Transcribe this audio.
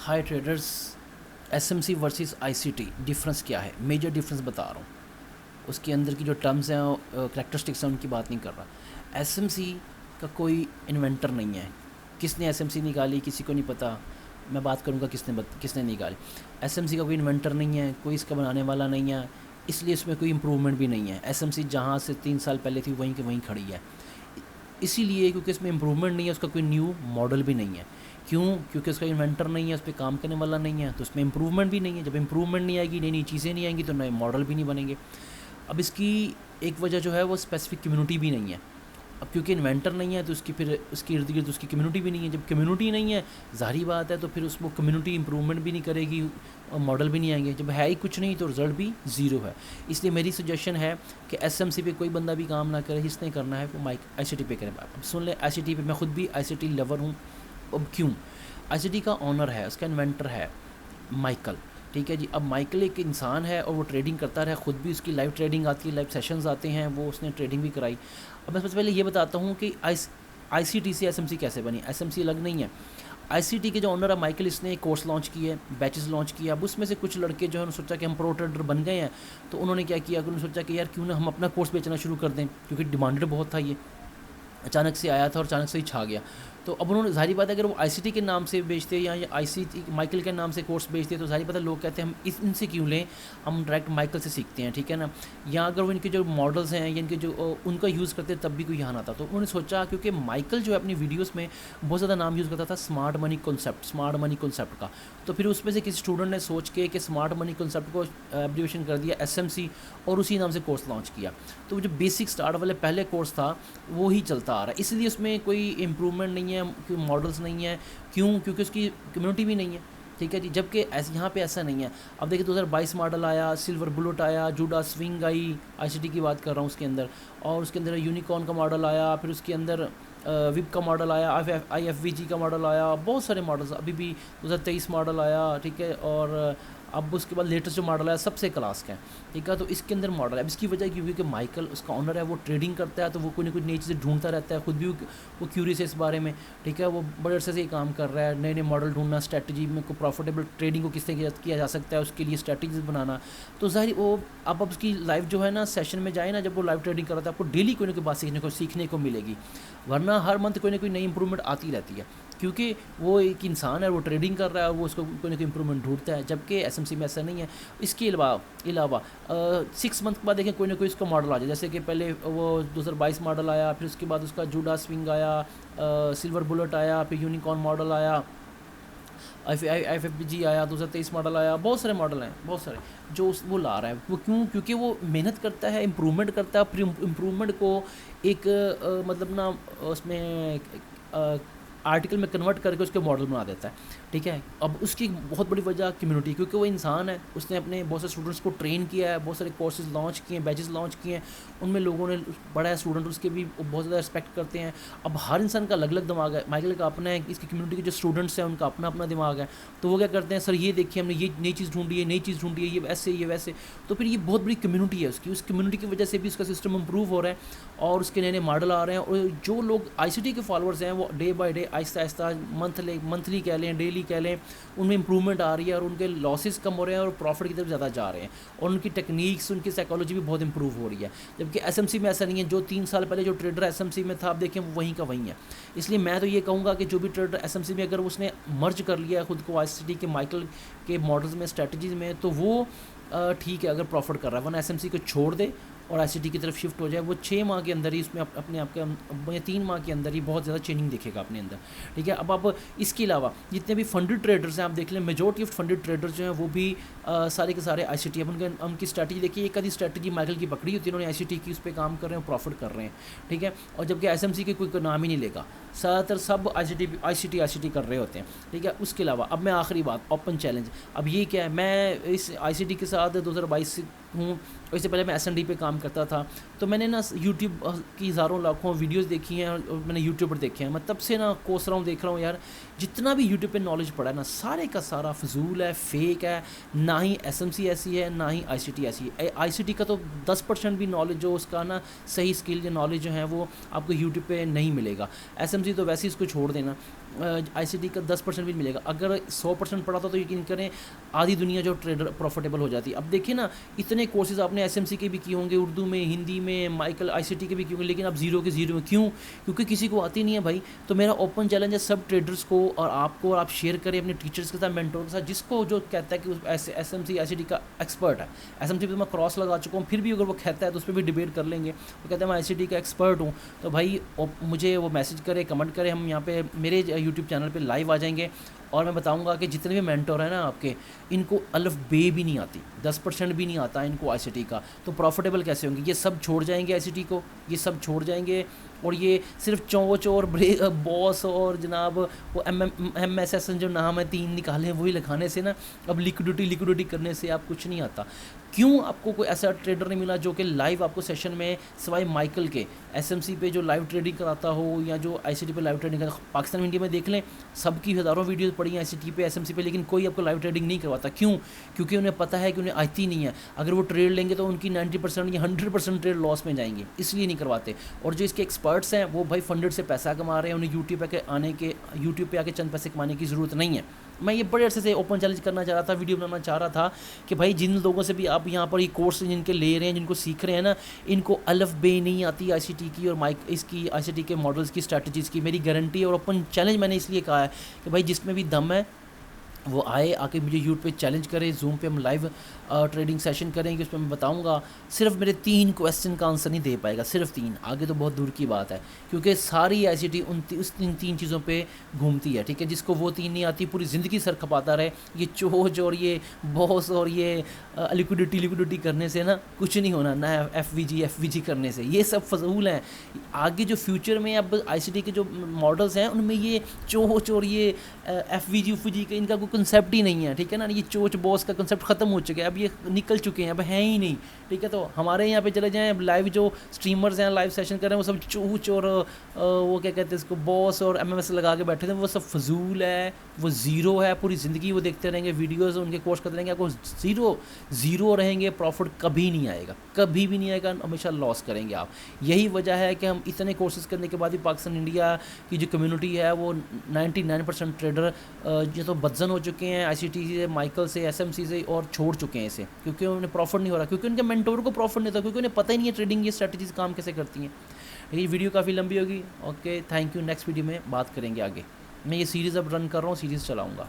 High traders, SMC versus ICT difference क्या है? Major difference बता रहा हूँ। उसके अंदर की जो टर्म्स हैं, करेक्टरिस्टिक्स हैं, उनकी बात नहीं कर रहा। एसएमसी का कोई इन्वेंटर नहीं है। किसने एसएमसी निकाली किसी को नहीं पता। मैं बात करूँगा किसने निकाली। एसएमसी का कोई इन्वेंटर नहीं है, कोई इसका बनाने वाला नहीं है, इसलिए इसमें कोई इम्प्रूवमेंट भी नहीं है। एसएमसी जहाँ से 3 साल पहले थी वहीं के वहीं खड़ी है। इसीलिए क्योंकि इसमें इम्प्रूवमेंट नहीं है, उसका कोई न्यू मॉडल भी नहीं है। क्यों? क्योंकि उसका इन्वेंटर नहीं है, उस पर काम करने वाला नहीं है, तो उसमें इम्प्रूवमेंट भी नहीं है। जब इम्प्रूवमेंट नहीं आएगी, नई नई चीज़ें नहीं आएंगी, तो नए मॉडल भी नहीं बनेंगे। अब इसकी एक वजह जो है वो स्पेसिफिक कम्युनिटी भी नहीं है। अब क्योंकि इन्वेंटर नहीं है तो उसकी फिर उसके इर्द गिर्द उसकी कम्युनिटी भी नहीं है। जब कम्युनिटी नहीं है, ज़ाहिर बात है, तो फिर उसको कम्युनिटी इंप्रूवमेंट भी नहीं करेगी और मॉडल भी नहीं आएंगे। जब है ही कुछ नहीं तो रिज़ल्ट भी ज़ीरो है। इसलिए मेरी सजेशन है कि एसएमसी पे कोई बंदा भी काम ना करे, जिसने करना है वो माइक आईसीटी पे करे। अब सुन ले, आईसीटी पे मैं खुद भी आईसीटी लवर हूँ। अब क्यों? आईसीटी का ऑनर है, उसका इन्वेंटर है माइकल। ठीक है जी। अब माइकल एक इंसान है और वो ट्रेडिंग करता रहा, खुद भी उसकी लाइव ट्रेडिंग आती है, लाइव सेशंस आते हैं, वो उसने ट्रेडिंग भी कराई। अब मैं सबसे पहले ये बताता हूँ कि आईसीटी से एसएमसी कैसे बनी। एसएमसी अलग नहीं है। आईसीटी के जो ऑनर है माइकल, इसने एक कोर्स लॉन्च किया है, बैचेस लॉन्च किया। अब उसमें से कुछ लड़के जो है उन्होंने सोचा कि हम प्रो ट्रेडर बन गए हैं, तो उन्होंने क्या किया कि उन्होंने सोचा कि यार क्यों ना हम अपना कोर्स बेचना शुरू कर दें, क्योंकि डिमांडेड बहुत था। ये अचानक से आया था और अचानक से ही छा गया। तो अब उन्होंने, जाहिर बात है, अगर वो आईसीटी के नाम से बेचते या आईसीटी माइकल के नाम से कोर्स बेचते, तो जाहिर बात है लोग कहते हैं हम इनसे क्यों लें, हम डायरेक्ट माइकल से सीखते हैं। ठीक है ना। या अगर वो इनके जो मॉडल्स हैं या इनके जो उनका यूज़ करते तब भी कोई यहाँ आता। तो उन्होंने सोचा, क्योंकि माइकल जो है अपनी वीडियोज़ में बहुत ज़्यादा नाम यूज़ करता था स्मार्ट मनी कॉन्सेप्ट का। तो फिर उसमें से किसी स्टूडेंट ने सोच के कि स्मार्ट मनी कॉन्सेप्ट को एब्रीविएशन कर दिया एसएमसी, और उसी नाम से कोर्स लॉन्च किया। तो जो बेसिक स्टार्ट वाले पहले कोर्स था वो ही चलता आ रहा है। इसलिए उसमें कोई इम्प्रूवमेंट नहीं है, कोई मॉडल्स नहीं है। क्यों? क्योंकि उसकी कम्युनिटी भी नहीं है। ठीक है जी। जबकि ऐसे यहाँ पे ऐसा नहीं है। अब देखिए 2022 मॉडल आया, सिल्वर बुलेट आया, जूडा स्विंग आई, आईसीटी की बात कर रहा हूँ उसके अंदर। और उसके अंदर यूनिकॉर्न का मॉडल आया, फिर उसके अंदर विप का मॉडल आया, IFVG का मॉडल आया, बहुत सारे मॉडल्स। अभी भी 2023 मॉडल आया। ठीक है। और अब उसके बाद लेटेस्ट जो मॉडल आया सबसे क्लास का है। ठीक है। तो इसके अंदर मॉडल है। अब इसकी वजह क्योंकि कि माइकल उसका ऑनर है, वो ट्रेडिंग करता है, तो वो कोई ना कोई नई चीज़ें ढूंढता रहता है, खुद भी वो क्यूरियस है इस बारे में। ठीक है। वो बड़े अरसे से ही काम कर रहा है, नए नए मॉडल ढूंढना, स्ट्रैटेजी में को प्रॉफिटेबल ट्रेडिंग को किस तरह किया जा सकता है, उसके लिए स्ट्रैटेजीज बनाना। तो ज़ाहिर वो अब उसकी लाइव जो है ना, सेशन में जाए ना, जब वो लाइव ट्रेडिंग कर रहा था, आपको डेली कोई ना कोई बात सीखने को मिलेगी। वरना हर मंथ कोई ना कोई नई इंप्रूवमेंट आती रहती है, क्योंकि वो एक इंसान है, वो ट्रेडिंग कर रहा है, वो उसको कोई ना कोई इंप्रूवमेंट ढूंढता है। जबकि एसएमसी में ऐसा नहीं है। इसके अलावा 6 मंथ के बाद देखें कोई ना कोई इसका मॉडल आ जाए। जैसे कि पहले वो 2022 मॉडल आया, फिर उसके बाद उसका जूडा स्विंग आया, सिल्वर बुलेट आया, फिर यूनिकॉर्न मॉडल आया, IFFG आया, 2023 मॉडल आया। बहुत सारे मॉडल हैं, बहुत सारे जो वो ला रहा है। वो क्यों? क्योंकि वो मेहनत करता है, इम्प्रूवमेंट करता है, फिर इम्प्रूवमेंट को एक मतलब ना उसमें आर्टिकल में कन्वर्ट करके उसके मॉडल बना देता है। ठीक है। अब उसकी बहुत बड़ी वजह कम्युनिटी, क्योंकि वो इंसान है, उसने अपने बहुत सारे स्टूडेंट्स को ट्रेन किया है, बहुत सारे कोर्सेज लॉन्च किए हैं, बैचेस लॉन्च किए हैं, उनमें लोगों ने बड़ा है स्टूडेंट, उसके भी बहुत ज़्यादा रिस्पेक्ट करते हैं। अब हर इंसान का अलग अलग दिमाग है। माइकल का अपना है, इसकी कम्युनिटी के जो स्टूडेंट्स हैं उनका अपना अपना दिमाग है। तो वो क्या करते हैं, सर ये देखिए हमने ये नई चीज़ ढूंढी है, नई चीज़ ढूंढी है, ये वैसे ये वैसे। तो फिर ये बहुत बड़ी कम्युनिटी है उसकी, उस कम्युनिटी की वजह से भी उसका सिस्टम इम्प्रूव हो रहा है और उसके नए नए मॉडल आ रहे हैं। और जो लोग आईसीटी के फॉलोअर्स हैं, वो day by day Aahista Aahista monthly कह लें, डेली कह लें, उनमें इंप्रूवमेंट आ रही है और उनके लॉसेस कम हो रहे हैं और प्रॉफिट की तरफ ज़्यादा जा रहे हैं। और उनकी टेक्निक्स, उनकी साइकोलॉजी भी बहुत इंप्रूव हो रही है। जबकि एसएमसी में ऐसा नहीं है। जो 3 साल पहले जो ट्रेडर एसएमसी में था, आप देखें वो वहीं का वहीं है। इसलिए मैं तो ये कहूँगा कि जो भी ट्रेडर एसएमसी में अगर उसने मर्ज कर लिया है खुद को आईसीटी के माइकल के मॉडल्स में, स्ट्रैटेजीज में, तो वो ठीक है अगर प्रॉफिट कर रहा है। वरना एसएमसी को छोड़ दे और आईसीटी की तरफ शिफ्ट हो जाए। वो 6 माह के अंदर ही उसमें अपने आप के, या 3 माह के अंदर ही बहुत ज़्यादा चेंजिंग दिखेगा अपने अंदर। ठीक है। अब आप इसके अलावा जितने भी फंडेड ट्रेडर्स हैं, आप देख लें, मेजॉरिटी ऑफ फंडेड ट्रेडर्स जो हैं वो भी सारे के सारे आईसीटी। अब उनकी स्ट्रैटेजी देखिए, एक आधी स्ट्रैटेजी माइकल की पकड़ी होती है, उन्होंने आईसीटी की, उस पर काम कर रहे हैं, प्रॉफिट कर रहे हैं। ठीक है। और जबकि एसएमसी के कोई नाम ही नहीं लेगा, ज़्यादातर सब आईसीटी कर रहे होते हैं। ठीक है। उसके अलावा अब मैं आखिरी बात, ओपन चैलेंज। अब ये क्या है, मैं इस आईसीटी के साथ 2022 से हूँ। इससे पहले मैं एसएनडी पे काम करता था। तो मैंने ना यूट्यूब की हज़ारों लाखों वीडियोस देखी हैं और मैंने यूट्यूब पर देखे हैं। मैं तब से ना कोस रहा हूँ, देख रहा हूँ यार, जितना भी यूट्यूब पे नॉलेज पड़ा है ना, सारे का सारा फजूल है, फेक है। ना ही एसएमसी ऐसी है, ना ही आईसीटी ऐसी है। आईसीटी का तो 10% भी नॉलेज जो उसका ना सही स्किल या नॉलेज जो है वो आपको यूट्यूब पे नहीं मिलेगा। एसएमसी तो वैसे ही इसको छोड़ देना। आईसीटी का 10% भी मिलेगा। अगर 100% पढ़ा था तो यकीन करें आधी दुनिया जो ट्रेडर प्रॉफिटेबल हो जाती है। अब देखिए ना, इतने कोर्सेज आपने एसएमसी के भी किए होंगे, उर्दू में, हिंदी में, माइकल आईसीटी के भी किए होंगे, लेकिन अब जीरो के जीरो में क्यों? क्योंकि किसी को आती नहीं है भाई। तो मेरा ओपन चैलेंज है सब ट्रेडर्स को और आपको, और आप शेयर करें अपने टीचर्स के साथ, मेंटोर के साथ, जिसको जो कहता है कि एसएमसी आईसीटी का एक्सपर्ट है। एसएमसी पे तो मैं क्रॉस लगा चुका हूँ, फिर भी अगर वो कहता है तो उस पर भी डिबेट कर लेंगे। वो कहता है मैं आईसीटी का एक्सपर्ट हूँ, तो भाई मुझे वो मैसेज करे, कमेंट करे, हम यहाँ पे मेरे यूट्यूब चैनल पे लाइव आ जाएंगे और मैं बताऊंगा कि जितने भी मेंटोर हैं ना आपके, इनको अल्फ़ बे भी नहीं आती, 10% भी नहीं आता इनको आईसीटी का, तो प्रॉफिटेबल कैसे होंगे? ये सब छोड़ जाएंगे आईसीटी को, ये सब छोड़ जाएंगे और ये सिर्फ चोंच और बॉस और जनाब वो MSSN जो नाम है 3 निकाले वही लिखाने से ना, अब लिक्विडिटी करने से आप कुछ नहीं आता। क्यों आपको कोई ऐसा ट्रेडर नहीं मिला जो कि लाइव आपको सेशन में, सिवाय माइकल के, एसएमसी पे जो लाइव ट्रेडिंग कराता हो या जो आईसीटी पे लाइव ट्रेडिंग कराता? पाकिस्तान इंडिया में देख लें, सबकी हज़ारों वीडियोस पड़ी हैं आईसीटी पे, एसएमसी पे, लेकिन कोई आपको लाइव ट्रेडिंग नहीं करवाता। क्यों? क्योंकि उन्हें पता है कि उन्हें आती नहीं है। अगर वो ट्रेड लेंगे तो उनकी 90% या 100% ट्रेड लॉस में जाएंगे, इसलिए नहीं करवाते। और जो इसके एक्सपर्ट्स हैं वो भाई फंडेड से पैसा कमा रहे हैं, उन्हें यूट्यूब पे आके चंद पैसे कमाने की ज़रूरत नहीं है। मैं ये बड़े अरसे से ओपन चैलेंज करना चाह रहा था, वीडियो बनाना चाह रहा था कि भाई जिन लोगों से भी आप यहाँ पर ये कोर्स जिनके ले रहे हैं, जिनको सीख रहे हैं ना, इनको अल्फ़ बे नहीं आती आईसीटी की और इसकी आईसीटी के मॉडल्स की, स्ट्रैटेजीज़ की, मेरी गारंटी है। और ओपन चैलेंज मैंने इसलिए कहा है कि भाई जिसमें भी दम है वो आए, आके मुझे यूट्यूब पे चैलेंज करें, जूम पे हम लाइव ट्रेडिंग सेशन करेंगे, उसमें मैं बताऊंगा। सिर्फ मेरे 3 क्वेश्चन का आंसर नहीं दे पाएगा, सिर्फ 3, आगे तो बहुत दूर की बात है, क्योंकि सारी आईसीटी उस तीन चीज़ों पे घूमती है, ठीक है। जिसको वो 3 नहीं आती, पूरी ज़िंदगी सर खपाता रहे, ये चोज और ये बॉस और ये लिक्विडिटी करने से ना कुछ नहीं होना, ना एफवीजी करने से, ये सब फजूल हैं। आगे जो फ्यूचर में अब आईसीटी के जो मॉडल्स हैं उनमें ये चोच और ये एफवीजी का इनका कंसेप्ट ही नहीं है, ठीक है ना। ये चोच बॉस का कंसेप्ट ख़त्म हो चुका है, अब ये निकल चुके हैं, अब हैं ही नहीं, ठीक है। तो हमारे यहाँ पे चले जाएं, लाइव जो स्ट्रीमर्स हैं लाइव सेशन कर रहे हैं वो सब चोच और वो क्या कहते हैं इसको, बॉस और एमएमएस लगा के बैठे थे, वो सब फजूल है, वो ज़ीरो है। पूरी ज़िंदगी वो देखते रहेंगे, वीडियोज़ उनके कोर्स करते रहेंगे, आपको ज़ीरो रहेंगे, प्रॉफिट कभी नहीं आएगा, कभी भी नहीं आएगा, हमेशा लॉस करेंगे आप। यही वजह है कि हम इतने कोर्सेज़ करने के बाद भी पाकिस्तान इंडिया की जो कम्युनिटी है वो 99% ट्रेडर जो तो बदजन हो चुके हैं आईसीटी से, माइकल से, एसएमसी से, और छोड़ चुके हैं इसे, क्योंकि उन्हें प्रॉफिट नहीं हो रहा, क्योंकि उनके मेंटोर को प्रॉफिट नहीं होता, क्योंकि उन्हें पता ही नहीं है ट्रेडिंग ये स्ट्रैटेजीज काम कैसे करती हैं। ये वीडियो काफ़ी लंबी होगी, okay, thank you. Next video में बात करेंगे आगे। मैं ये सीरीज़ अब रन कर रहा हूँ, सीरीज़ चलाऊँगा।